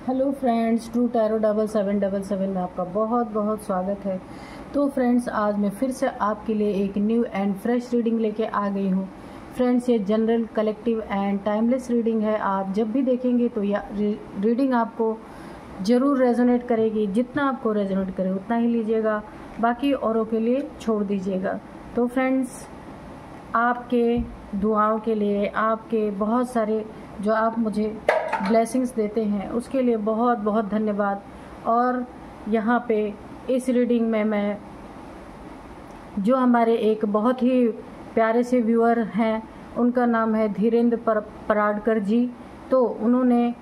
Hello friends, true tarot 7777 में आपका बहुत बहुत स्वागत है। तो फ्रेंड्स, आज मैं फिर से आपके लिए एक न्यू एंड फ्रेश रीडिंग लेके आ गई हूँ। फ्रेंड्स, ये general, collective and timeless reading है। आप जब भी देखेंगे तो यह रीडिंग आपको ज़रूर रेजोनेट करेगी। जितना आपको रेजोनेट करे उतना ही लीजिएगा, बाकी औरों के लिए छोड़ दीजिएगा। तो फ्रेंड्स, आपके दुआओं के लिए, आपके बहुत सारे जो आप मुझे ब्लेसिंग्स देते हैं उसके लिए बहुत बहुत धन्यवाद। और यहाँ पे इस रीडिंग में मैं जो हमारे एक बहुत ही प्यारे से व्यूअर हैं, उनका नाम है धीरेन्द्र पराडकर जी। तो उन्होंने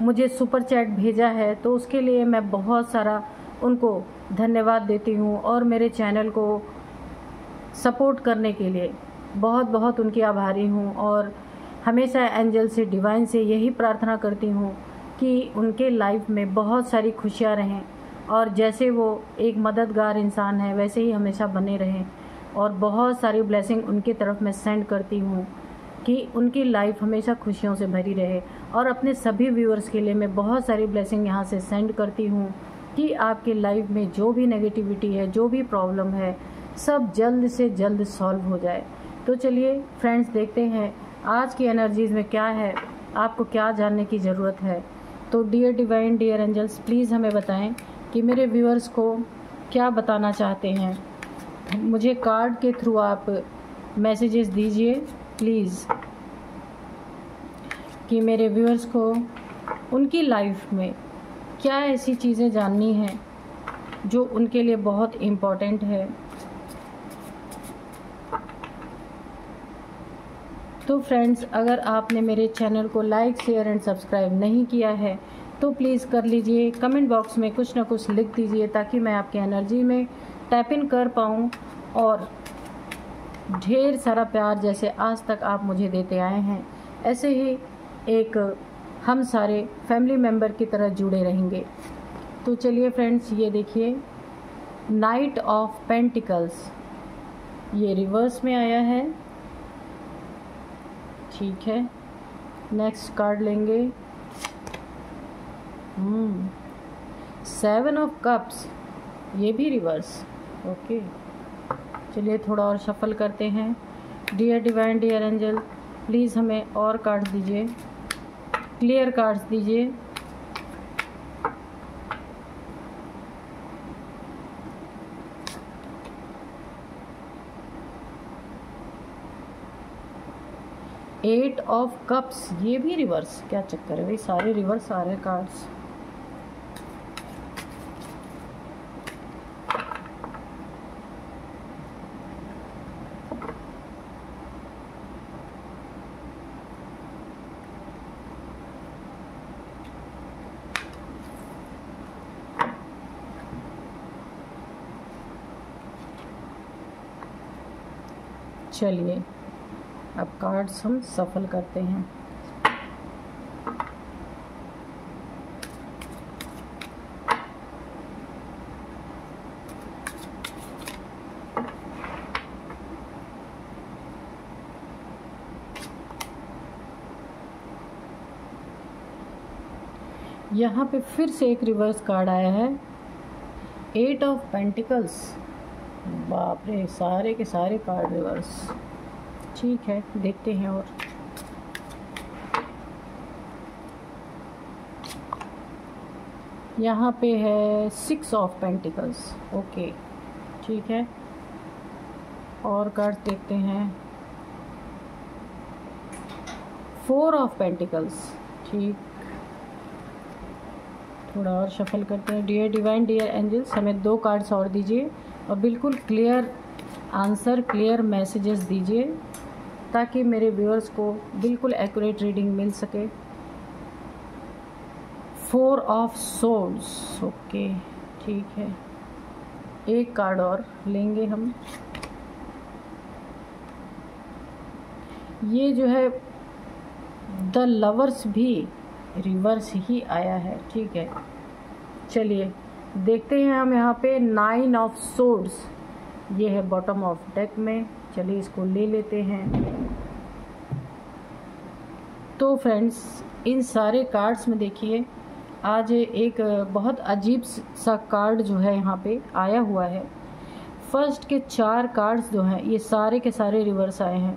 मुझे सुपर चैट भेजा है, तो उसके लिए मैं बहुत सारा उनको धन्यवाद देती हूँ। और मेरे चैनल को सपोर्ट करने के लिए बहुत बहुत उनकी आभारी हूँ। और हमेशा एंजल से, डिवाइन से यही प्रार्थना करती हूँ कि उनके लाइफ में बहुत सारी खुशियाँ रहें, और जैसे वो एक मददगार इंसान है वैसे ही हमेशा बने रहें। और बहुत सारी ब्लेसिंग उनकी तरफ मैं सेंड करती हूँ कि उनकी लाइफ हमेशा खुशियों से भरी रहे। और अपने सभी व्यूअर्स के लिए मैं बहुत सारी ब्लेसिंग यहाँ से सेंड करती हूँ कि आपके लाइफ में जो भी नेगेटिविटी है, जो भी प्रॉब्लम है, सब जल्द से जल्द सॉल्व हो जाए। तो चलिए फ्रेंड्स, देखते हैं आज की एनर्जीज़ में क्या है, आपको क्या जानने की ज़रूरत है। तो dear divine, dear angels, please हमें बताएं कि मेरे व्यूअर्स को क्या बताना चाहते हैं। मुझे कार्ड के थ्रू आप मैसेजेस दीजिए प्लीज़, कि मेरे व्यूअर्स को उनकी लाइफ में क्या ऐसी चीज़ें जाननी हैं जो उनके लिए बहुत इम्पोर्टेंट है। तो फ्रेंड्स, अगर आपने मेरे चैनल को लाइक, शेयर एंड सब्सक्राइब नहीं किया है तो प्लीज़ कर लीजिए। कमेंट बॉक्स में कुछ ना कुछ लिख दीजिए ताकि मैं आपके एनर्जी में टैप इन कर पाऊँ और ढेर सारा प्यार जैसे आज तक आप मुझे देते आए हैं, ऐसे ही एक हम सारे फैमिली मेम्बर की तरह जुड़े रहेंगे। तो चलिए फ्रेंड्स, ये देखिए, नाइट ऑफ पेंटिकल्स, ये रिवर्स में आया है। ठीक है, नेक्स्ट कार्ड लेंगे। 7 ऑफ कप्स, ये भी रिवर्स। ओके, चलिए थोड़ा और शफल करते हैं। Dear divine, dear angel, please हमें और कार्ड्स दीजिए, क्लियर कार्ड्स दीजिए। एट ऑफ कप्स, ये भी रिवर्स। क्या चक्कर है भाई, सारे रिवर्स आ रहे कार्ड्स। चलिए अब कार्ड्स हम सफल करते हैं। यहाँ पे फिर से एक रिवर्स कार्ड आया है, 8 ऑफ पेंटिकल्स। बाप रे, सारे के सारे कार्ड रिवर्स। ठीक है, देखते हैं। और यहाँ पे है 6 ऑफ पेंटिकल्स। ओके, ठीक है, और कार्ड देखते हैं। 4 ऑफ पेंटिकल्स। ठीक, थोड़ा और शफल करते हैं। डियर डिवाइन, डियर एंजल्स, हमें 2 कार्ड्स और दीजिए और बिल्कुल क्लियर आंसर, क्लियर मैसेजेस दीजिए ताकि मेरे व्यूअर्स को बिल्कुल एक्यूरेट रीडिंग मिल सके। 4 ऑफ सोर्ड्स। ओके, ठीक है, एक कार्ड और लेंगे हम। ये जो है द लवर्स भी रिवर्स ही आया है। ठीक है, चलिए देखते हैं हम। यहाँ पे 9 ऑफ सोर्ड्स, ये है बॉटम ऑफ डेक में। चलिए इसको ले लेते हैं। तो फ्रेंड्स, इन सारे कार्ड्स में देखिए आज एक बहुत अजीब सा कार्ड जो है यहाँ पे आया हुआ है। फर्स्ट के 4 कार्ड्स जो हैं ये सारे के सारे रिवर्स आए हैं।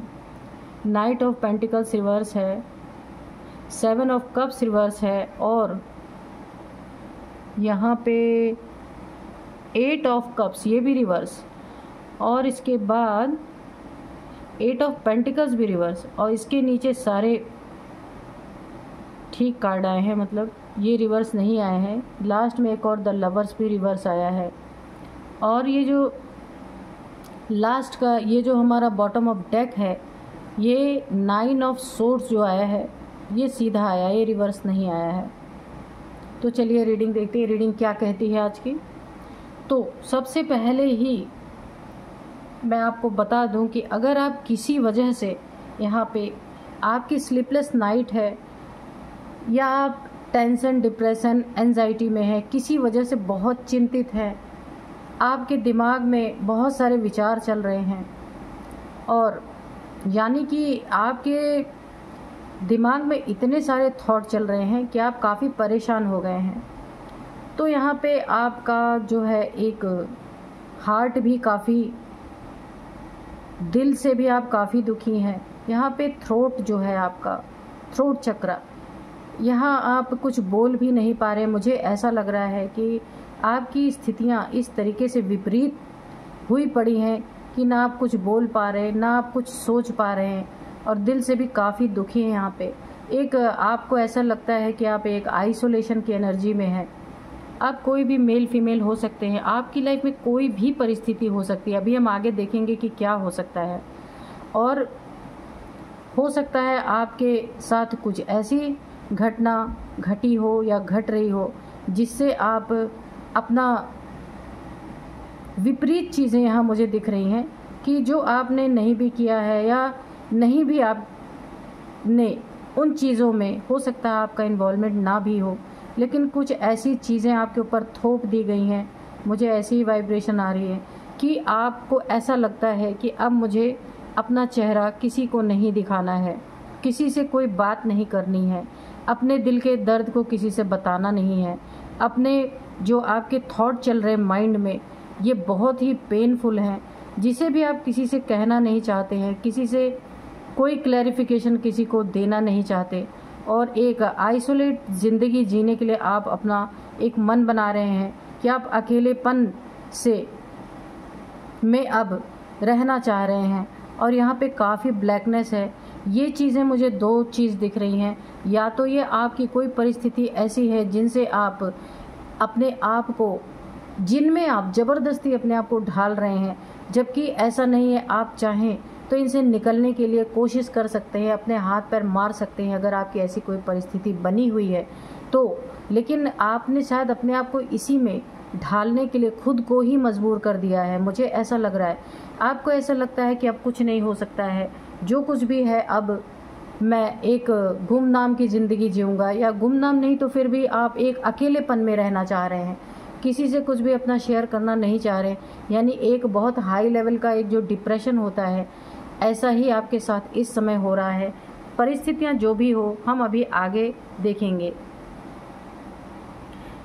नाइट ऑफ पेंटिकल्स रिवर्स है, 7 ऑफ कप्स रिवर्स है, और यहाँ पे 8 ऑफ कप्स ये भी रिवर्स, और इसके बाद 8 ऑफ पेंटिकल्स भी रिवर्स, और इसके नीचे सारे ठीक कार्ड आए हैं, मतलब ये रिवर्स नहीं आए हैं। लास्ट में एक और द लवर्स भी रिवर्स आया है। और ये जो लास्ट का ये जो हमारा बॉटम ऑफ डेक है, ये 9 ऑफ सोर्ड्स जो आया है ये सीधा आया, ये रिवर्स नहीं आया है। तो चलिए रीडिंग देखते हैं, रीडिंग क्या कहती है आज की। तो सबसे पहले ही मैं आपको बता दूं कि अगर आप किसी वजह से यहाँ पे आपकी स्लीपलेस नाइट है, या आप टेंशन, डिप्रेशन, एंजाइटी में है, किसी वजह से बहुत चिंतित हैं, आपके दिमाग में बहुत सारे विचार चल रहे हैं, और यानी कि आपके दिमाग में इतने सारे थॉट चल रहे हैं कि आप काफ़ी परेशान हो गए हैं, तो यहाँ पे आपका जो है एक हार्ट भी काफ़ी, दिल से भी आप काफ़ी दुखी हैं। यहाँ पे थ्रोट जो है आपका, थ्रोट चक्र, यहाँ आप कुछ बोल भी नहीं पा रहे। मुझे ऐसा लग रहा है कि आपकी स्थितियाँ इस तरीके से विपरीत हुई पड़ी हैं कि ना आप कुछ बोल पा रहे, ना आप कुछ सोच पा रहे हैं, और दिल से भी काफ़ी दुखी हैं। यहाँ पे एक आपको ऐसा लगता है कि आप एक आइसोलेशन की एनर्जी में हैं। आप कोई भी मेल फीमेल हो सकते हैं, आपकी लाइफ में कोई भी परिस्थिति हो सकती है। अभी हम आगे देखेंगे कि क्या हो सकता है, और हो सकता है आपके साथ कुछ ऐसी घटना घटी हो या घट रही हो जिससे आप अपना विपरीत चीज़ें यहाँ मुझे दिख रही हैं कि जो आपने नहीं भी किया है, या नहीं भी आपने उन चीज़ों में, हो सकता है आपका इन्वॉल्वमेंट ना भी हो, लेकिन कुछ ऐसी चीज़ें आपके ऊपर थोप दी गई हैं। मुझे ऐसी ही वाइब्रेशन आ रही है कि आपको ऐसा लगता है कि अब मुझे अपना चेहरा किसी को नहीं दिखाना है, किसी से कोई बात नहीं करनी है, अपने दिल के दर्द को किसी से बताना नहीं है, अपने जो आपके थॉट चल रहे माइंड में ये बहुत ही पेनफुल हैं, जिसे भी आप किसी से कहना नहीं चाहते हैं, किसी से कोई क्लैरिफिकेशन किसी को देना नहीं चाहते, और एक आइसोलेट ज़िंदगी जीने के लिए आप अपना एक मन बना रहे हैं कि आप अकेलेपन से में अब रहना चाह रहे हैं। और यहाँ पे काफ़ी ब्लैकनेस है। ये चीज़ें मुझे 2 चीज़ दिख रही हैं, या तो ये आपकी कोई परिस्थिति ऐसी है जिनसे आप अपने आप को, जिनमें आप ज़बरदस्ती अपने आप को ढाल रहे हैं, जबकि ऐसा नहीं है। आप चाहें तो इनसे निकलने के लिए कोशिश कर सकते हैं, अपने हाथ पैर मार सकते हैं अगर आपकी ऐसी कोई परिस्थिति बनी हुई है तो, लेकिन आपने शायद अपने आप को इसी में ढालने के लिए खुद को ही मजबूर कर दिया है। मुझे ऐसा लग रहा है, आपको ऐसा लगता है कि अब कुछ नहीं हो सकता है, जो कुछ भी है अब मैं एक गुमनाम की ज़िंदगी जीऊँगा, या गुमनाम नहीं तो फिर भी आप एक अकेलेपन में रहना चाह रहे हैं, किसी से कुछ भी अपना शेयर करना नहीं चाह रहे, यानी एक बहुत हाई लेवल का एक जो डिप्रेशन होता है, ऐसा ही आपके साथ इस समय हो रहा है। परिस्थितियाँ जो भी हो हम अभी आगे देखेंगे।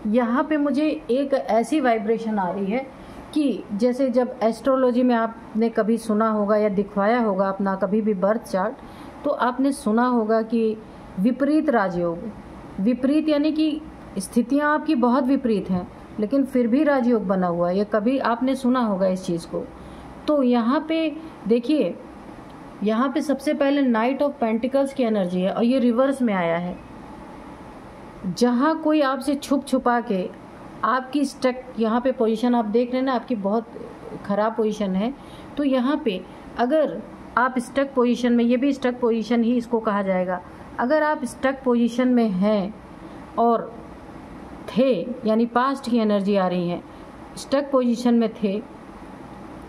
यहाँ पे मुझे एक ऐसी वाइब्रेशन आ रही है कि जैसे जब एस्ट्रोलॉजी में आपने कभी सुना होगा या दिखवाया होगा अपना कभी भी बर्थ चार्ट, तो आपने सुना होगा कि विपरीत राजयोग, विपरीत यानी कि स्थितियाँ आपकी बहुत विपरीत हैं लेकिन फिर भी राजयोग बना हुआ है। ये कभी आपने सुना होगा इस चीज़ को। तो यहाँ पे देखिए, यहाँ पे सबसे पहले नाइट ऑफ पेंटिकल्स की एनर्जी है और ये रिवर्स में आया है। जहाँ कोई आपसे छुप छुपा के आपकी स्टक, यहाँ पे पोजीशन आप देख रहे हैं ना, आपकी बहुत ख़राब पोजीशन है। तो यहाँ पे अगर आप स्टक पोजीशन में, ये भी स्टक पोजीशन ही इसको कहा जाएगा, अगर आप स्टक पोजीशन में हैं और थे, यानी पास्ट की एनर्जी आ रही है, स्टक पोजीशन में थे,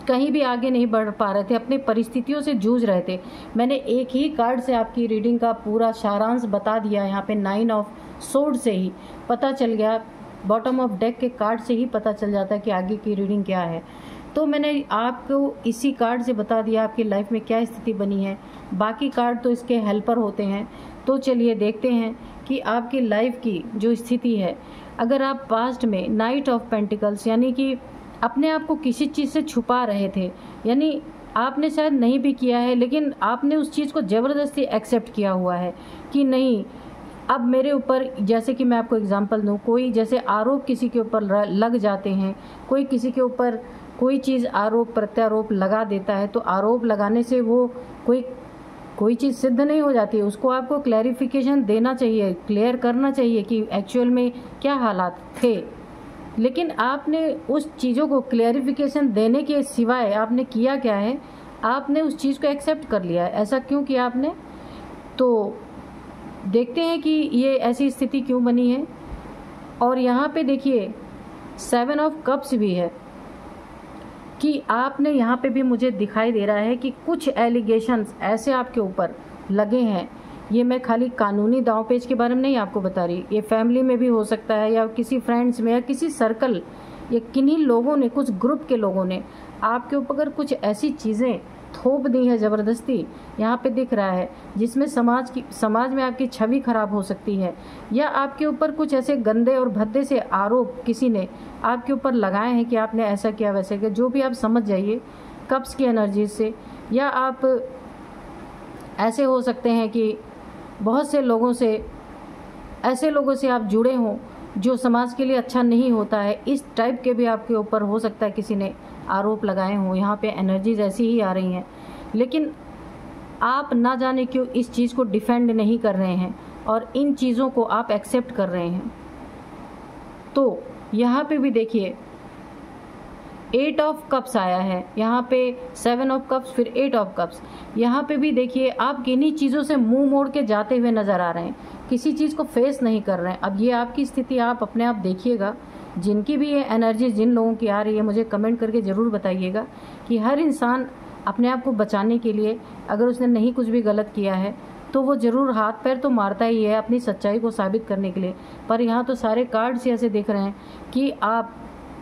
कहीं भी आगे नहीं बढ़ पा रहे थे, अपनी परिस्थितियों से जूझ रहे थे। मैंने एक ही कार्ड से आपकी रीडिंग का पूरा सारांश बता दिया। यहाँ पे 9 ऑफ सोर्ड से ही पता चल गया, बॉटम ऑफ डेक के कार्ड से ही पता चल जाता है कि आगे की रीडिंग क्या है। तो मैंने आपको इसी कार्ड से बता दिया आपकी लाइफ में क्या स्थिति बनी है। बाकी कार्ड तो इसके हेल्पर होते हैं। तो चलिए देखते हैं कि आपकी लाइफ की जो स्थिति है, अगर आप पास्ट में नाइट ऑफ पेंटिकल्स यानी कि अपने आप को किसी चीज़ से छुपा रहे थे, यानी आपने शायद नहीं भी किया है लेकिन आपने उस चीज़ को ज़बरदस्ती एक्सेप्ट किया हुआ है कि नहीं अब मेरे ऊपर, जैसे कि मैं आपको एग्जांपल दूं, कोई जैसे आरोप किसी के ऊपर लग जाते हैं, कोई किसी के ऊपर कोई चीज़ आरोप प्रत्यारोप लगा देता है, तो आरोप लगाने से वो कोई चीज़ सिद्ध नहीं हो जाती है। उसको आपको क्लैरिफिकेशन देना चाहिए, क्लियर करना चाहिए कि एक्चुअल में क्या हालात थे। लेकिन आपने उस चीज़ों को क्लैरिफिकेशन देने के सिवाय आपने किया क्या है, आपने उस चीज़ को एक्सेप्ट कर लिया है। ऐसा क्यों किया आपने? तो देखते हैं कि ये ऐसी स्थिति क्यों बनी है। और यहाँ पे देखिए 7 ऑफ कप्स भी है कि आपने यहाँ पे भी मुझे दिखाई दे रहा है कि कुछ एलिगेशंस ऐसे आपके ऊपर लगे हैं। ये मैं खाली कानूनी दांव पेच के बारे में नहीं आपको बता रही, ये फैमिली में भी हो सकता है या किसी फ्रेंड्स में या किसी सर्कल या किन्हीं लोगों ने, कुछ ग्रुप के लोगों ने आपके ऊपर कुछ ऐसी चीज़ें थोप दी है ज़बरदस्ती, यहाँ पे दिख रहा है, जिसमें समाज में आपकी छवि खराब हो सकती है, या आपके ऊपर कुछ ऐसे गंदे और भद्दे से आरोप किसी ने आपके ऊपर लगाए हैं कि आपने ऐसा किया वैसा किया, जो भी आप समझ जाइए कप्स की एनर्जी से। या आप ऐसे हो सकते हैं कि बहुत से लोगों से, ऐसे लोगों से आप जुड़े हों जो समाज के लिए अच्छा नहीं होता है, इस टाइप के भी आपके ऊपर हो सकता है किसी ने आरोप लगाए हों। यहाँ पे एनर्जीज ऐसी ही आ रही हैं, लेकिन आप ना जाने क्यों इस चीज़ को डिफेंड नहीं कर रहे हैं और इन चीज़ों को आप एक्सेप्ट कर रहे हैं। तो यहाँ पे भी देखिए 8 ऑफ कप्स आया है, यहाँ पे 7 ऑफ कप्स, फिर 8 ऑफ कप्स। यहाँ पे भी देखिए आप किन्हीं चीज़ों से मुंह मोड़ के जाते हुए नज़र आ रहे हैं, किसी चीज़ को फेस नहीं कर रहे हैं। अब ये आपकी स्थिति आप अपने आप देखिएगा, जिनकी भी ये एनर्जी जिन लोगों की आ रही है मुझे कमेंट करके ज़रूर बताइएगा कि हर इंसान अपने आप को बचाने के लिए, अगर उसने नहीं कुछ भी गलत किया है तो वो ज़रूर हाथ पैर तो मारता ही है अपनी सच्चाई को साबित करने के लिए। पर यहाँ तो सारे कार्ड्स ऐसे दिख रहे हैं कि आप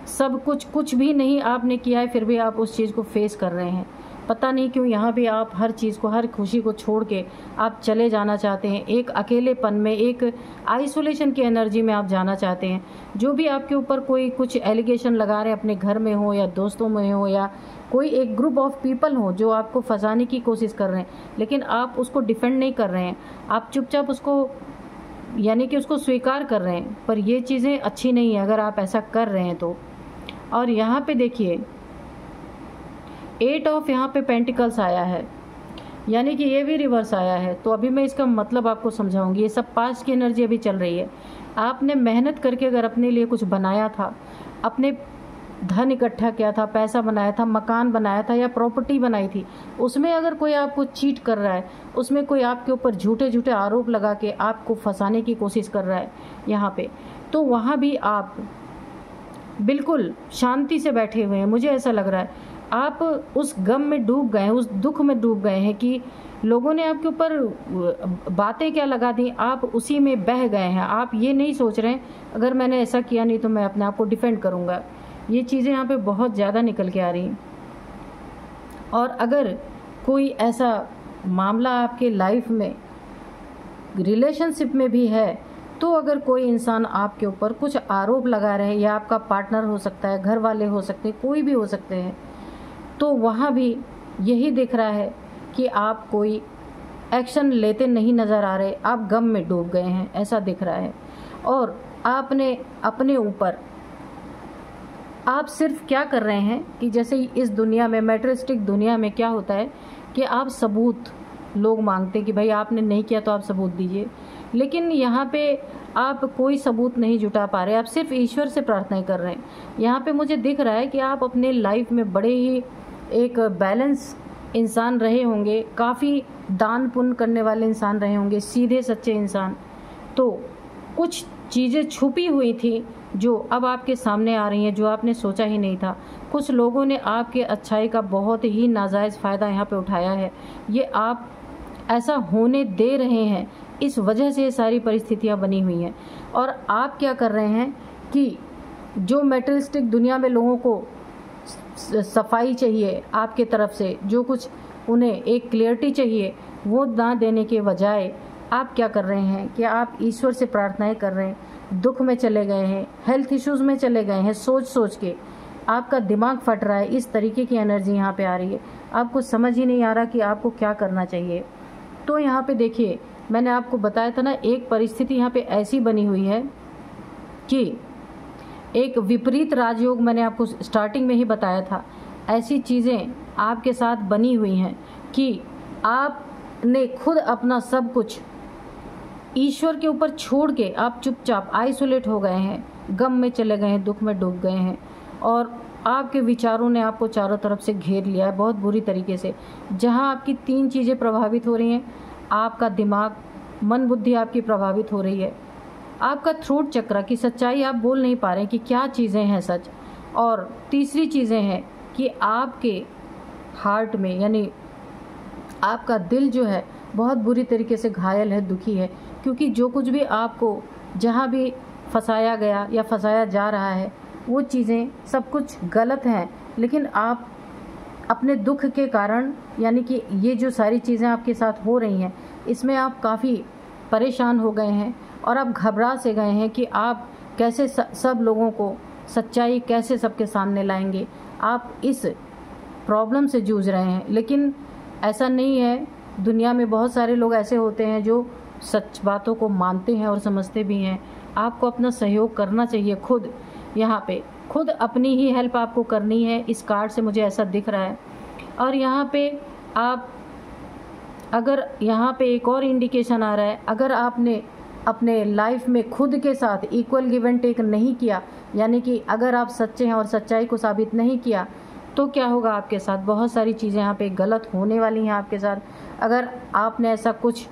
सब कुछ भी नहीं आपने किया है, फिर भी आप उस चीज़ को फेस कर रहे हैं। पता नहीं क्यों यहाँ भी आप हर चीज़ को, हर खुशी को छोड़ के आप चले जाना चाहते हैं, एक अकेलेपन में, एक आइसोलेशन की एनर्जी में आप जाना चाहते हैं। जो भी आपके ऊपर कोई कुछ एलिगेशन लगा रहे हैं, अपने घर में हो या दोस्तों में हो या कोई एक ग्रुप ऑफ पीपल हो जो आपको फंसाने की कोशिश कर रहे हैं, लेकिन आप उसको डिफेंड नहीं कर रहे हैं, आप चुपचाप उसको यानी कि उसको स्वीकार कर रहे हैं। पर ये चीज़ें अच्छी नहीं है अगर आप ऐसा कर रहे हैं तो। और यहाँ पे देखिए 8 ऑफ यहाँ पे पेंटिकल्स आया है, यानी कि ये भी रिवर्स आया है। तो अभी मैं इसका मतलब आपको समझाऊंगी। ये सब पास्ट की एनर्जी अभी चल रही है। आपने मेहनत करके अगर अपने लिए कुछ बनाया था, अपने धन इकट्ठा किया था, पैसा बनाया था, मकान बनाया था या प्रॉपर्टी बनाई थी, उसमें अगर कोई आपको चीट कर रहा है, उसमें कोई आपके ऊपर झूठे झूठे आरोप लगा के आपको फंसाने की कोशिश कर रहा है यहाँ पे, तो वहाँ भी आप बिल्कुल शांति से बैठे हुए हैं। मुझे ऐसा लग रहा है आप उस गम में डूब गए हैं, उस दुख में डूब गए हैं कि लोगों ने आपके ऊपर बातें क्या लगा दी, आप उसी में बह गए हैं। आप ये नहीं सोच रहे हैं अगर मैंने ऐसा किया नहीं तो मैं अपने आप को डिफेंड करूँगा। ये चीज़ें यहाँ पे बहुत ज़्यादा निकल के आ रही हैं। और अगर कोई ऐसा मामला आपके लाइफ में, रिलेशनशिप में भी है, तो अगर कोई इंसान आपके ऊपर कुछ आरोप लगा रहे हैं, या आपका पार्टनर हो सकता है, घर वाले हो सकते हैं, कोई भी हो सकते हैं, तो वहाँ भी यही दिख रहा है कि आप कोई एक्शन लेते नहीं नज़र आ रहे, आप गम में डूब गए हैं, ऐसा दिख रहा है। और आपने अपने ऊपर, आप सिर्फ क्या कर रहे हैं कि जैसे इस दुनिया में, मैटेरियलिस्टिक दुनिया में क्या होता है कि आप सबूत लोग मांगते हैं कि भाई आपने नहीं किया तो आप सबूत दीजिए, लेकिन यहाँ पे आप कोई सबूत नहीं जुटा पा रहे, आप सिर्फ ईश्वर से प्रार्थना कर रहे हैं। यहाँ पे मुझे दिख रहा है कि आप अपने लाइफ में बड़े ही एक बैलेंस इंसान रहे होंगे, काफ़ी दान पुण्य करने वाले इंसान रहे होंगे, सीधे सच्चे इंसान। तो कुछ चीज़ें छुपी हुई थी जो अब आपके सामने आ रही हैं, जो आपने सोचा ही नहीं था। कुछ लोगों ने आपके अच्छाई का बहुत ही नाजायज़ फ़ायदा यहाँ पे उठाया है, ये आप ऐसा होने दे रहे हैं, इस वजह से ये सारी परिस्थितियाँ बनी हुई हैं। और आप क्या कर रहे हैं कि जो मैटेरियलिस्टिक दुनिया में लोगों को सफाई चाहिए आपके तरफ से, जो कुछ उन्हें एक क्लियरिटी चाहिए, वो ना देने के बजाय आप क्या कर रहे हैं कि आप ईश्वर से प्रार्थनाएं कर रहे हैं, दुख में चले गए हैं, हेल्थ इश्यूज़ में चले गए हैं, सोच सोच के आपका दिमाग फट रहा है। इस तरीके की एनर्जी यहाँ पे आ रही है, आपको समझ ही नहीं आ रहा कि आपको क्या करना चाहिए। तो यहाँ पे देखिए, मैंने आपको बताया था ना, एक परिस्थिति यहाँ पे ऐसी बनी हुई है कि एक विपरीत राजयोग, मैंने आपको स्टार्टिंग में ही बताया था, ऐसी चीज़ें आपके साथ बनी हुई हैं कि आपने खुद अपना सब कुछ ईश्वर के ऊपर छोड़ के आप चुपचाप आइसोलेट हो गए हैं, गम में चले गए हैं, दुख में डूब गए हैं, और आपके विचारों ने आपको चारों तरफ से घेर लिया है बहुत बुरी तरीके से। जहां आपकी 3 चीज़ें प्रभावित हो रही हैं, आपका दिमाग, मन, बुद्धि आपकी प्रभावित हो रही है। आपका थ्रोट चक्र की सच्चाई आप बोल नहीं पा रहे हैं कि क्या चीज़ें हैं सच। और तीसरी चीज़ें हैं कि आपके हार्ट में, यानी आपका दिल जो है बहुत बुरी तरीके से घायल है, दुखी है, क्योंकि जो कुछ भी आपको जहाँ भी फंसाया गया या फंसाया जा रहा है, वो चीज़ें सब कुछ गलत हैं। लेकिन आप अपने दुख के कारण, यानी कि ये जो सारी चीज़ें आपके साथ हो रही हैं, इसमें आप काफ़ी परेशान हो गए हैं और आप घबरा से गए हैं कि आप कैसे सब लोगों को सच्चाई कैसे सबके सामने लाएंगे। आप इस प्रॉब्लम से जूझ रहे हैं, लेकिन ऐसा नहीं है। दुनिया में बहुत सारे लोग ऐसे होते हैं जो सच बातों को मानते हैं और समझते भी हैं। आपको अपना सहयोग करना चाहिए खुद। यहाँ पे खुद अपनी ही हेल्प आपको करनी है। इस कार्ड से मुझे ऐसा दिख रहा है। और यहाँ पे आप, अगर यहाँ पे एक और इंडिकेशन आ रहा है, अगर आपने अपने लाइफ में खुद के साथ इक्वल गिव एंड टेक नहीं किया, यानी कि अगर आप सच्चे हैं और सच्चाई को साबित नहीं किया, तो क्या होगा आपके साथ? बहुत सारी चीज़ें यहाँ पे गलत होने वाली हैं आपके साथ। अगर आपने ऐसा कुछ,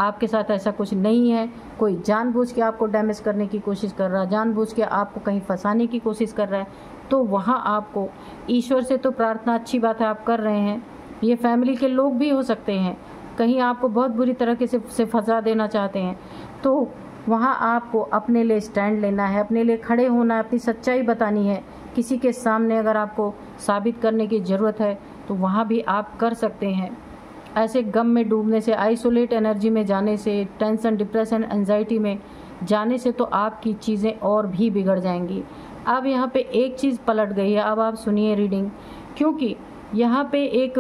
आपके साथ ऐसा कुछ नहीं है, कोई जानबूझ के आपको डैमेज करने की कोशिश कर रहा है, जानबूझ के आपको कहीं फंसाने की कोशिश कर रहा है, तो वहाँ आपको ईश्वर से तो प्रार्थना, अच्छी बात है आप कर रहे हैं। ये फैमिली के लोग भी हो सकते हैं, कहीं आपको बहुत बुरी तरीके से फंसा देना चाहते हैं, तो वहाँ आपको अपने लिए स्टैंड लेना है, अपने लिए खड़े होना है, अपनी सच्चाई बतानी है। किसी के सामने अगर आपको साबित करने की ज़रूरत है तो वहाँ भी आप कर सकते हैं। ऐसे गम में डूबने से, आइसोलेट एनर्जी में जाने से, टेंशन, डिप्रेशन, एंजाइटी में जाने से तो आपकी चीज़ें और भी बिगड़ जाएंगी। अब यहाँ पे एक चीज़ पलट गई है। अब आप सुनिए रीडिंग, क्योंकि यहाँ पे एक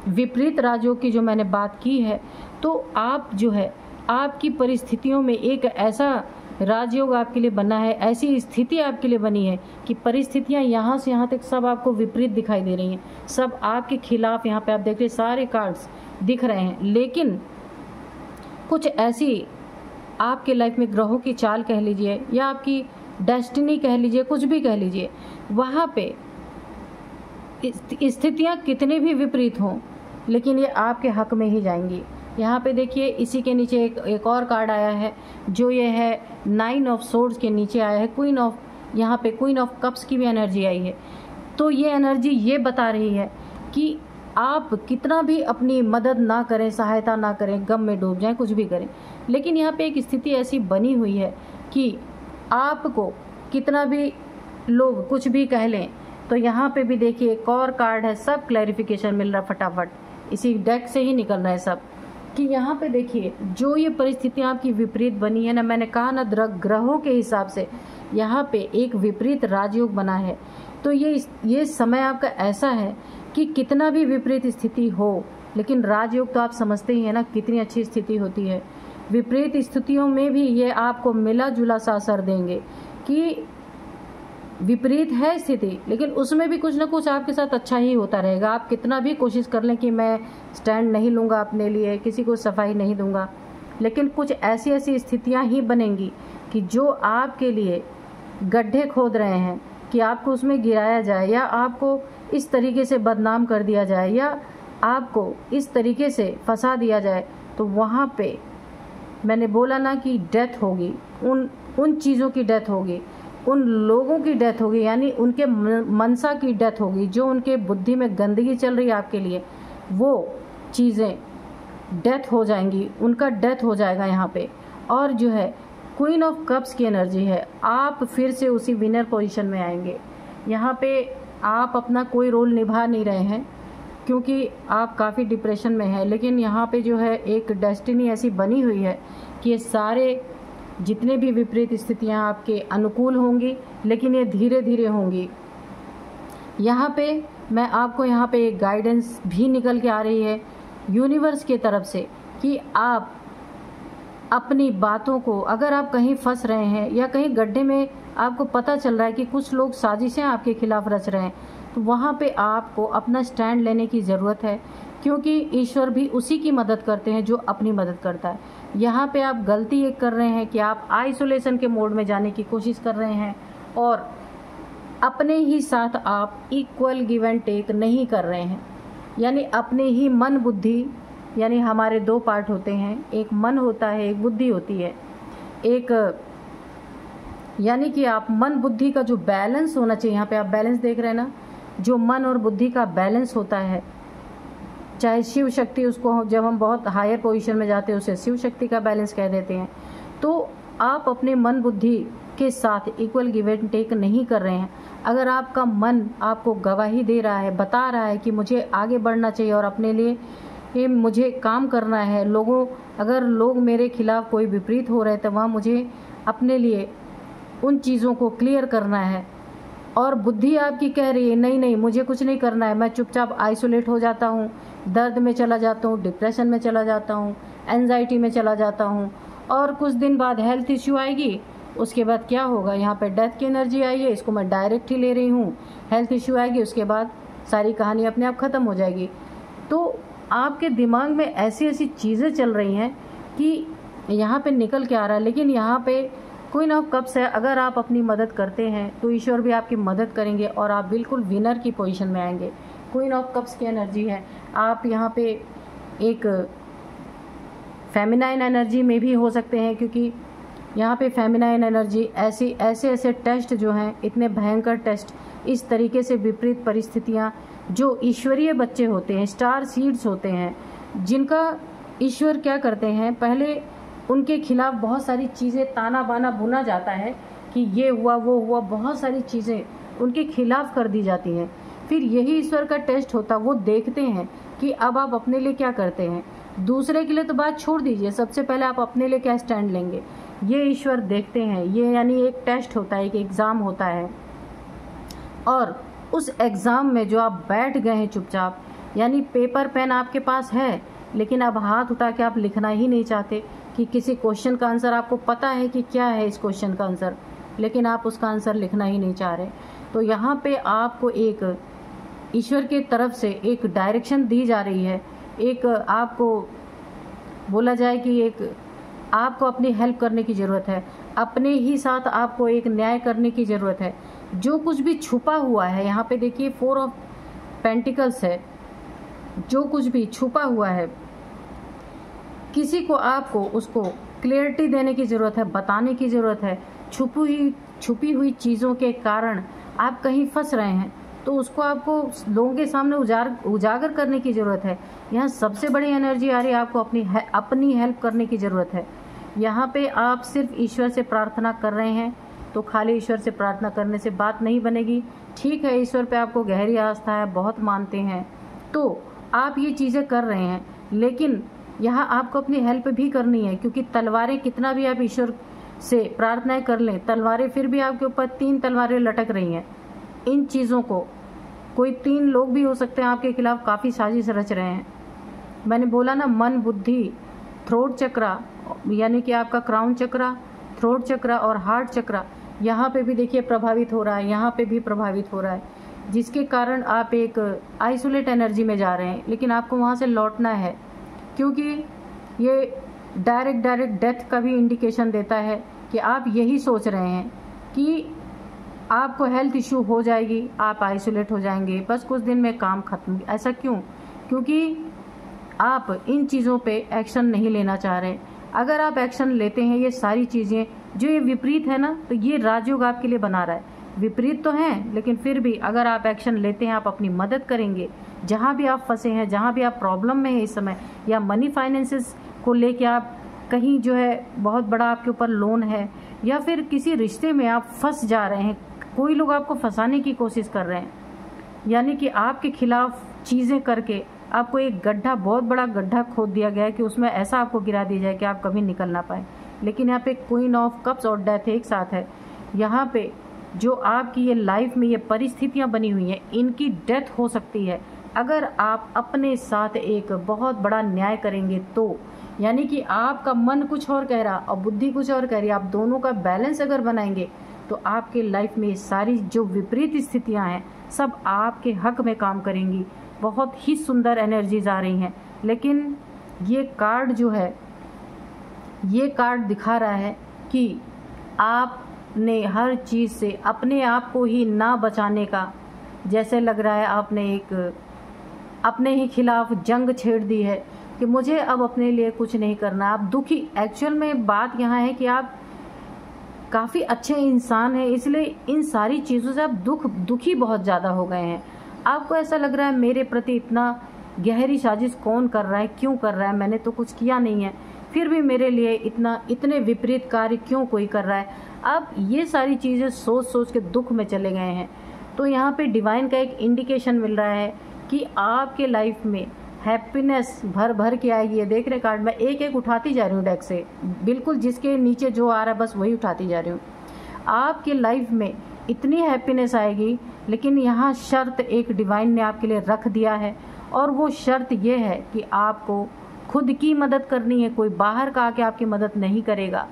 विपरीत राजयोग की जो मैंने बात की है, तो आप जो है, आपकी परिस्थितियों में एक ऐसा राजयोग आपके लिए बना है, ऐसी स्थिति आपके लिए बनी है कि परिस्थितियां यहाँ से यहाँ तक सब आपको विपरीत दिखाई दे रही हैं, सब आपके खिलाफ। यहाँ पे आप देख रहे सारे कार्ड्स दिख रहे हैं, लेकिन कुछ ऐसी आपके लाइफ में ग्रहों की चाल कह लीजिए या आपकी डेस्टिनी कह लीजिए, कुछ भी कह लीजिए, वहाँ पे स्थितियाँ कितने भी विपरीत हों, लेकिन ये आपके हक में ही जाएंगी। यहाँ पे देखिए, इसी के नीचे एक और कार्ड आया है, जो ये है 9 ऑफ सोर्ड्स के नीचे आया है क्वीन ऑफ, यहाँ पे क्वीन ऑफ कप्स की भी एनर्जी आई है। तो ये एनर्जी ये बता रही है कि आप कितना भी अपनी मदद ना करें, सहायता ना करें, गम में डूब जाएं, कुछ भी करें, लेकिन यहाँ पे एक स्थिति ऐसी बनी हुई है कि आपको कितना भी लोग कुछ भी कह लें, तो यहाँ पे भी देखिए एक और कार्ड है, सब क्लैरिफिकेशन मिल रहा फटाफट, इसी डेक से ही निकल रहा है सब, कि यहाँ पे देखिए जो ये परिस्थितियाँ आपकी विपरीत बनी है ना, मैंने कहा ना, ग्रहों के हिसाब से यहाँ पे एक विपरीत राजयोग बना है। तो ये समय आपका ऐसा है कि कितना भी विपरीत स्थिति हो, लेकिन राजयोग तो आप समझते ही हैं ना कितनी अच्छी स्थिति होती है। विपरीत स्थितियों में भी ये आपको मिला जुला सा असर देंगे कि विपरीत है स्थिति, लेकिन उसमें भी कुछ ना कुछ आपके साथ अच्छा ही होता रहेगा। आप कितना भी कोशिश कर लें कि मैं स्टैंड नहीं लूँगा अपने लिए, किसी को सफाई नहीं दूंगा, लेकिन कुछ ऐसी ऐसी स्थितियां ही बनेंगी कि जो आपके लिए गड्ढे खोद रहे हैं कि आपको उसमें गिराया जाए, या आपको इस तरीके से बदनाम कर दिया जाए, या आपको इस तरीके से फंसा दिया जाए, तो वहाँ पे मैंने बोला ना कि डेथ होगी, उन चीज़ों की डेथ होगी, उन लोगों की डेथ होगी, यानी उनके मनसा की डेथ होगी, जो उनके बुद्धि में गंदगी चल रही है आपके लिए, वो चीज़ें डेथ हो जाएंगी, उनका डेथ हो जाएगा यहाँ पे। और जो है क्वीन ऑफ कप्स की एनर्जी है, आप फिर से उसी विनर पोजीशन में आएंगे। यहाँ पे आप अपना कोई रोल निभा नहीं रहे हैं, क्योंकि आप काफ़ी डिप्रेशन में हैं। लेकिन यहाँ पे जो है एक डेस्टिनी ऐसी बनी हुई है कि ये सारे जितने भी विपरीत स्थितियाँ आपके अनुकूल होंगी, लेकिन ये धीरे धीरे होंगी। यहाँ पे मैं आपको यहाँ पे एक गाइडेंस भी निकल के आ रही है यूनिवर्स की तरफ से कि आप अपनी बातों को, अगर आप कहीं फंस रहे हैं या कहीं गड्ढे में आपको पता चल रहा है कि कुछ लोग साजिशें आपके खिलाफ रच रहे हैं, तो वहाँ पे आपको अपना स्टैंड लेने की ज़रूरत है, क्योंकि ईश्वर भी उसी की मदद करते हैं जो अपनी मदद करता है। यहाँ पे आप गलती एक कर रहे हैं कि आप आइसोलेशन के मोड में जाने की कोशिश कर रहे हैं और अपने ही साथ आप इक्वल गिव एंड टेक नहीं कर रहे हैं। यानी अपने ही मन बुद्धि, यानी हमारे दो पार्ट होते हैं, एक मन होता है, एक बुद्धि होती है। एक यानी कि आप मन बुद्धि का जो बैलेंस होना चाहिए, यहाँ पे आप बैलेंस देख रहे हैं ना, जो मन और बुद्धि का बैलेंस होता है, चाहे शिव शक्ति, उसको जब हम बहुत हायर पोजीशन में जाते हैं उसे शिव शक्ति का बैलेंस कह देते हैं। तो आप अपने मन बुद्धि के साथ इक्वल गिव एंड टेक नहीं कर रहे हैं। अगर आपका मन आपको गवाही दे रहा है, बता रहा है कि मुझे आगे बढ़ना चाहिए और अपने लिए ये मुझे काम करना है, अगर लोग मेरे खिलाफ कोई विपरीत हो रहे हैं तो वहाँ मुझे अपने लिए उन चीज़ों को क्लियर करना है, और बुद्धि आपकी कह रही है नहीं नहीं मुझे कुछ नहीं करना है, मैं चुपचाप आइसोलेट हो जाता हूँ, दर्द में चला जाता हूँ, डिप्रेशन में चला जाता हूँ, एंजाइटी में चला जाता हूँ, और कुछ दिन बाद हेल्थ इश्यू आएगी, उसके बाद क्या होगा, यहाँ पे डेथ की एनर्जी आई है, इसको मैं डायरेक्ट ही ले रही हूँ, हेल्थ इश्यू आएगी, उसके बाद सारी कहानी अपने आप ख़त्म हो जाएगी। तो आपके दिमाग में ऐसी ऐसी चीज़ें चल रही हैं कि यहाँ पे निकल के आ रहा है। लेकिन यहाँ पे क्वीन ऑफ कप्स है, अगर आप अपनी मदद करते हैं तो ईश्वर भी आपकी मदद करेंगे और आप बिल्कुल विनर की पोजीशन में आएंगे। क्वीन ऑफ कप्स की एनर्जी है, आप यहाँ पे एक फेमिनाइन एनर्जी में भी हो सकते हैं, क्योंकि यहाँ पे फेमिनाइन एनर्जी ऐसे टेस्ट जो हैं, इतने भयंकर टेस्ट, इस तरीके से विपरीत परिस्थितियाँ, जो ईश्वरीय बच्चे होते हैं, स्टार सीड्स होते हैं, जिनका ईश्वर क्या करते हैं, पहले उनके खिलाफ बहुत सारी चीज़ें ताना बाना बुना जाता है कि ये हुआ वो हुआ, बहुत सारी चीज़ें उनके खिलाफ कर दी जाती हैं। फिर यही ईश्वर का टेस्ट होता, वो देखते हैं कि अब आप अपने लिए क्या करते हैं। दूसरे के लिए तो बात छोड़ दीजिए, सबसे पहले आप अपने लिए क्या स्टैंड लेंगे, ये ईश्वर देखते हैं। ये यानी एक टेस्ट होता है, एक एग्ज़ाम होता है, और उस एग्ज़ाम में जो आप बैठ गए हैं चुपचाप, यानी पेपर पेन आपके पास है, लेकिन अब हाथ उठा के आप लिखना ही नहीं चाहते कि किसी क्वेश्चन का आंसर आपको पता है कि क्या है इस क्वेश्चन का आंसर, लेकिन आप उसका आंसर लिखना ही नहीं चाह रहे। तो यहाँ पे आपको एक ईश्वर की तरफ से एक डायरेक्शन दी जा रही है, एक आपको बोला जाए कि एक आपको अपनी हेल्प करने की ज़रूरत है, अपने ही साथ आपको एक न्याय करने की ज़रूरत है। जो कुछ भी छुपा हुआ है, यहाँ पे देखिए 4 ऑफ पेंटिकल्स है, जो कुछ भी छुपा हुआ है, किसी को आपको उसको क्लियरिटी देने की ज़रूरत है, बताने की ज़रूरत है। छुपी हुई चीज़ों के कारण आप कहीं फंस रहे हैं, तो उसको आपको लोगों के सामने उजागर करने की ज़रूरत है। यहाँ सबसे बड़ी एनर्जी आ रही है, आपको अपनी हेल्प करने की ज़रूरत है। यहाँ पे आप सिर्फ ईश्वर से प्रार्थना कर रहे हैं, तो खाली ईश्वर से प्रार्थना करने से बात नहीं बनेगी। ठीक है, ईश्वर पे आपको गहरी आस्था है, बहुत मानते हैं, तो आप ये चीज़ें कर रहे हैं, लेकिन यहाँ आपको अपनी हेल्प भी करनी है, क्योंकि तलवारें कितना भी आप ईश्वर से प्रार्थनाएं कर लें, तलवारें फिर भी आपके ऊपर 3 तलवारें लटक रही हैं। इन चीज़ों को कोई 3 लोग भी हो सकते हैं आपके खिलाफ काफ़ी साजिश रच रहे हैं। मैंने बोला ना, मन बुद्धि, थ्रोट चक्रा, यानी कि आपका क्राउन चक्रा, थ्रोट चक्रा और हार्ट चक्रा, यहाँ पे भी देखिए प्रभावित हो रहा है, यहाँ पे भी प्रभावित हो रहा है, जिसके कारण आप एक आइसोलेट एनर्जी में जा रहे हैं। लेकिन आपको वहाँ से लौटना है, क्योंकि ये डायरेक्ट डेथ का भी इंडिकेशन देता है कि आप यही सोच रहे हैं कि आपको हेल्थ इश्यू हो जाएगी, आप आइसोलेट हो जाएंगे, बस कुछ दिन में काम खत्म। ऐसा क्यों? क्योंकि आप इन चीज़ों पे एक्शन नहीं लेना चाह रहे। अगर आप एक्शन लेते हैं, ये सारी चीज़ें जो ये विपरीत है ना, तो ये राजयोग आपके लिए बना रहा है। विपरीत तो हैं, लेकिन फिर भी अगर आप एक्शन लेते हैं, आप अपनी मदद करेंगे। जहाँ भी आप फंसे हैं, जहाँ भी आप प्रॉब्लम में हैं इस समय, या मनी फाइनेंसेस को लेके आप कहीं जो है बहुत बड़ा आपके ऊपर लोन है, या फिर किसी रिश्ते में आप फंस जा रहे हैं, कोई लोग आपको फंसाने की कोशिश कर रहे हैं, यानी कि आपके खिलाफ चीज़ें करके आपको एक गड्ढा, बहुत बड़ा गड्ढा खोद दिया गया है कि उसमें ऐसा आपको गिरा दिया जाए कि आप कभी निकल ना पाए। लेकिन यहाँ पे क्वीन ऑफ कप्स और डेथ एक साथ है। यहाँ पे जो आपकी ये लाइफ में ये परिस्थितियाँ बनी हुई हैं, इनकी डेथ हो सकती है अगर आप अपने साथ एक बहुत बड़ा न्याय करेंगे तो। यानी कि आपका मन कुछ और कह रहा और बुद्धि कुछ और कह रही, आप दोनों का बैलेंस अगर बनाएंगे तो आपके लाइफ में सारी जो विपरीत स्थितियां हैं सब आपके हक में काम करेंगी। बहुत ही सुंदर एनर्जीज आ रही हैं। लेकिन ये कार्ड जो है, ये कार्ड दिखा रहा है कि आपने हर चीज़ से अपने आप को ही ना बचाने का, जैसे लग रहा है आपने एक अपने ही खिलाफ जंग छेड़ दी है कि मुझे अब अपने लिए कुछ नहीं करना। आप दुखी, एक्चुअल में बात यहाँ है कि आप काफ़ी अच्छे इंसान हैं, इसलिए इन सारी चीज़ों से आप दुखी बहुत ज़्यादा हो गए हैं। आपको ऐसा लग रहा है मेरे प्रति इतना गहरी साजिश कौन कर रहा है, क्यों कर रहा है, मैंने तो कुछ किया नहीं है, फिर भी मेरे लिए इतने विपरीत कार्य क्यों कोई कर रहा है। आप ये सारी चीज़ें सोच सोच के दुख में चले गए हैं। तो यहाँ पे डिवाइन का एक इंडिकेशन मिल रहा है कि आपके लाइफ में हैप्पीनेस भर भर के आएगी। ये देख रहे कार्ड, मैं एक एक उठाती जा रही हूँ डेक से, बिल्कुल जिसके नीचे जो आ रहा है बस वही उठाती जा रही हूँ। आपके लाइफ में इतनी हैप्पीनेस आएगी, लेकिन यहाँ शर्त एक डिवाइन ने आपके लिए रख दिया है, और वो शर्त ये है कि आपको खुद की मदद करनी है, कोई बाहर का आके आपकी मदद नहीं करेगा।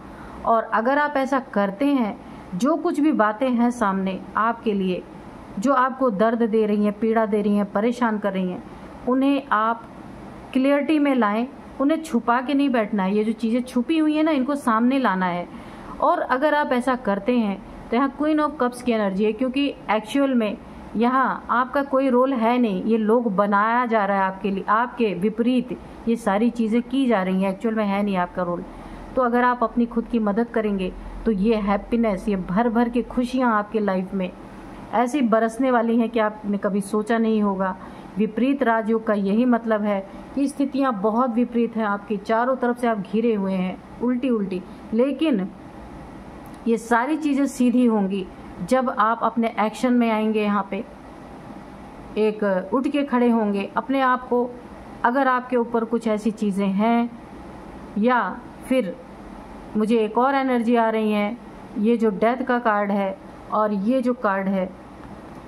और अगर आप ऐसा करते हैं, जो कुछ भी बातें हैं सामने आपके लिए, जो आपको दर्द दे रही हैं, पीड़ा दे रही हैं, परेशान कर रही हैं, उन्हें आप क्लियरिटी में लाएं, उन्हें छुपा के नहीं बैठना है। ये जो चीज़ें छुपी हुई हैं ना, इनको सामने लाना है। और अगर आप ऐसा करते हैं तो यहाँ क्वीन ऑफ कप्स की एनर्जी है, क्योंकि एक्चुअल में यहाँ आपका कोई रोल है नहीं, ये लोग बनाया जा रहा है आपके लिए, आपके विपरीत ये सारी चीज़ें की जा रही हैं, एक्चुअल में है नहीं आपका रोल। तो अगर आप अपनी खुद की मदद करेंगे तो ये हैप्पीनेस, ये भर भर के खुशियाँ आपके लाइफ में ऐसी बरसने वाली हैं कि आपने कभी सोचा नहीं होगा। विपरीत राजयोग का यही मतलब है कि स्थितियाँ बहुत विपरीत हैं, आपकी चारों तरफ से आप घिरे हुए हैं, उल्टी उल्टी। लेकिन ये सारी चीज़ें सीधी होंगी जब आप अपने एक्शन में आएंगे, यहाँ पे एक उठ के खड़े होंगे अपने आप को। अगर आपके ऊपर कुछ ऐसी चीज़ें हैं, या फिर मुझे एक और एनर्जी आ रही है, ये जो डेथ का कार्ड है और ये जो कार्ड है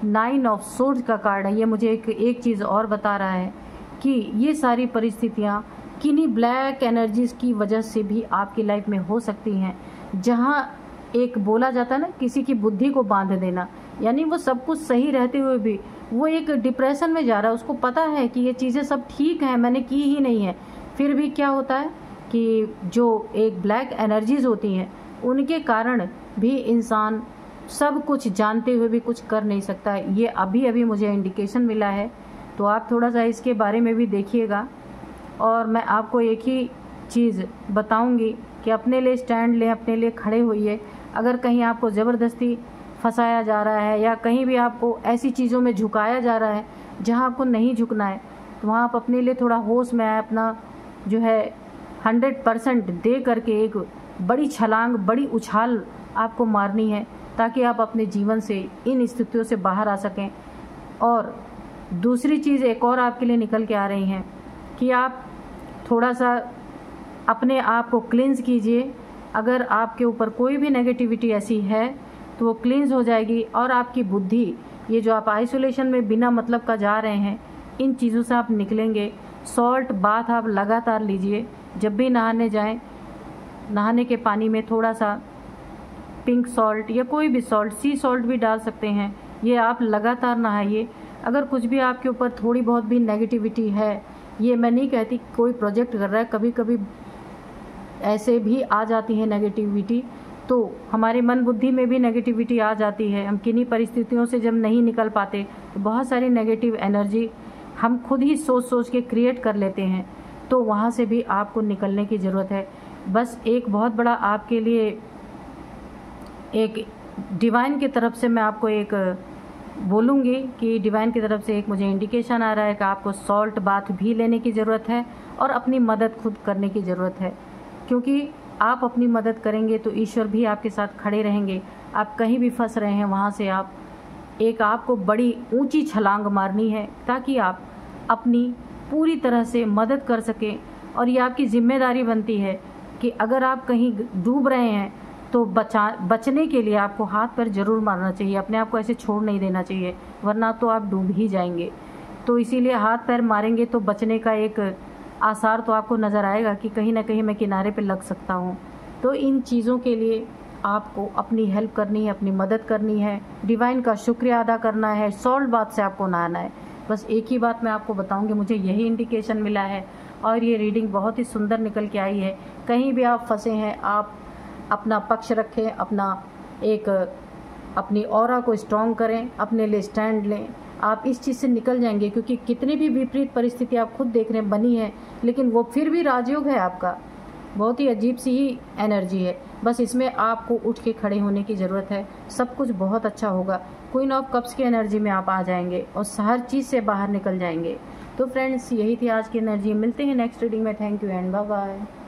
9 ऑफ सोर्ड्स का कार्ड है, ये मुझे एक चीज़ और बता रहा है कि ये सारी परिस्थितियाँ किन्हीं ब्लैक एनर्जीज़ की वजह से भी आपकी लाइफ में हो सकती हैं। जहाँ एक बोला जाता है ना, किसी की बुद्धि को बांध देना, यानी वो सब कुछ सही रहते हुए भी वो एक डिप्रेशन में जा रहा है, उसको पता है कि ये चीज़ें सब ठीक हैं, मैंने की ही नहीं है, फिर भी क्या होता है कि जो एक ब्लैक एनर्जीज़ होती हैं उनके कारण भी इंसान सब कुछ जानते हुए भी कुछ कर नहीं सकता। ये अभी अभी मुझे इंडिकेशन मिला है, तो आप थोड़ा सा इसके बारे में भी देखिएगा। और मैं आपको एक ही चीज़ बताऊंगी कि अपने लिए स्टैंड लें, अपने लिए खड़े होइए। अगर कहीं आपको ज़बरदस्ती फंसाया जा रहा है या कहीं भी आपको ऐसी चीज़ों में झुकाया जा रहा है जहां आपको नहीं झुकना है, तो वहाँ आप अपने लिए थोड़ा होश में आए, अपना जो है 100% दे करके एक बड़ी छलांग, बड़ी उछाल आपको मारनी है, ताकि आप अपने जीवन से इन स्थितियों से बाहर आ सकें। और दूसरी चीज़ एक और आपके लिए निकल के आ रही हैं कि आप थोड़ा सा अपने आप को क्लींस कीजिए। अगर आपके ऊपर कोई भी नेगेटिविटी ऐसी है तो वो क्लींस हो जाएगी, और आपकी बुद्धि, ये जो आप आइसोलेशन में बिना मतलब का जा रहे हैं, इन चीज़ों से आप निकलेंगे। सॉल्ट बाथ आप लगातार लीजिए, जब भी नहाने जाएं, नहाने के पानी में थोड़ा सा पिंक सॉल्ट या कोई भी सॉल्ट, सी सॉल्ट भी डाल सकते हैं, ये आप लगातार नहाइए। अगर कुछ भी आपके ऊपर थोड़ी बहुत भी नेगेटिविटी है, ये मैं नहीं कहती कोई प्रोजेक्ट कर रहा है, कभी कभी ऐसे भी आ जाती है नेगेटिविटी, तो हमारे मन बुद्धि में भी नेगेटिविटी आ जाती है। हम किन्हीं परिस्थितियों से जब नहीं निकल पाते तो बहुत सारी नेगेटिव एनर्जी हम खुद ही सोच सोच के क्रिएट कर लेते हैं, तो वहाँ से भी आपको निकलने की ज़रूरत है। बस एक बहुत बड़ा आपके लिए एक डिवाइन की तरफ से मैं आपको एक बोलूँगी कि डिवाइन की तरफ से एक मुझे इंडिकेशन आ रहा है कि आपको सॉल्ट बाथ भी लेने की ज़रूरत है और अपनी मदद खुद करने की ज़रूरत है, क्योंकि आप अपनी मदद करेंगे तो ईश्वर भी आपके साथ खड़े रहेंगे। आप कहीं भी फंस रहे हैं, वहाँ से आप आपको बड़ी ऊंची छलांग मारनी है, ताकि आप अपनी पूरी तरह से मदद कर सकें। और ये आपकी जिम्मेदारी बनती है कि अगर आप कहीं डूब रहे हैं तो बचने के लिए आपको हाथ पैर जरूर मारना चाहिए, अपने आप को ऐसे छोड़ नहीं देना चाहिए, वरना तो आप डूब ही जाएंगे। तो इसीलिए हाथ पैर मारेंगे तो बचने का एक आसार तो आपको नज़र आएगा कि कहीं ना कहीं मैं किनारे पे लग सकता हूँ। तो इन चीज़ों के लिए आपको अपनी हेल्प करनी है, अपनी मदद करनी है, डिवाइन का शुक्रिया अदा करना है, सॉल्ट बाथ से आपको नहाना है। बस एक ही बात मैं आपको बताऊंगी, मुझे यही इंडिकेशन मिला है और ये रीडिंग बहुत ही सुंदर निकल के आई है। कहीं भी आप फंसे हैं, आप अपना पक्ष रखें, अपनी ऑरा को स्ट्रॉन्ग करें, अपने लिए स्टैंड लें, आप इस चीज़ से निकल जाएंगे। क्योंकि कितनी भी विपरीत परिस्थिति आप खुद देख रहे हैं बनी है, लेकिन वो फिर भी राजयोग है आपका, बहुत ही अजीब सी ही एनर्जी है। बस इसमें आपको उठ के खड़े होने की ज़रूरत है, सब कुछ बहुत अच्छा होगा। क्वीन ऑफ कप्स की एनर्जी में आप आ जाएंगे और हर चीज़ से बाहर निकल जाएंगे। तो फ्रेंड्स, यही थी आज की एनर्जी। मिलते हैं नेक्स्ट रीडिंग में। Thank you and bye bye.